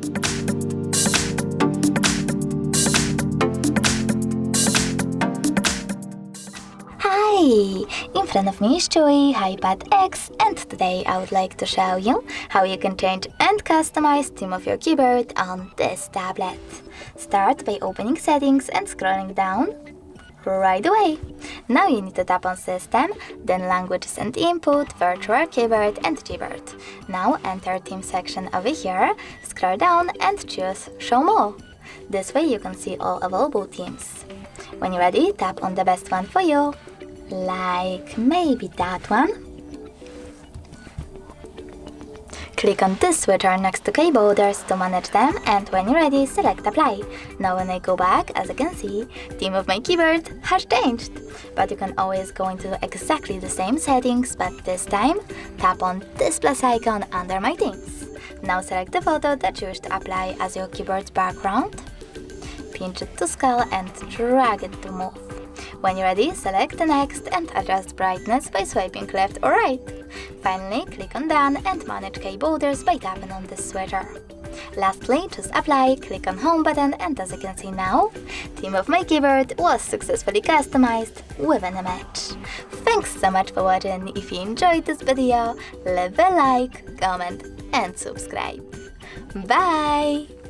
Hi! In front of me is CHUWI HiPad X, and today I would like to show you how you can change and customize theme of your keyboard on this tablet. Start by opening settings and scrolling down right away. Now you need to tap on System, then Languages and Input, Virtual Keyboard and Keyboard. Now enter Theme section over here, scroll down and choose Show More. This way you can see all available themes. When you're ready, tap on the best one for you, like maybe that one. Click on this switcher next to keyboarders to manage them, and when you're ready, select Apply. Now when I go back, as you can see, theme of my keyboard has changed. But you can always go into exactly the same settings, but this time, tap on this plus icon under my themes. Now select the photo that you wish to apply as your keyboard's background. Pinch it to scale and drag it to move. When you're ready, select the next and adjust brightness by swiping left or right. Finally, click on Done and manage keyboarders by tapping on this switcher. Lastly, just apply, click on Home button, and as you can see now, theme of my keyboard was successfully customized with an image. Thanks so much for watching. If you enjoyed this video, leave a like, comment and subscribe. Bye!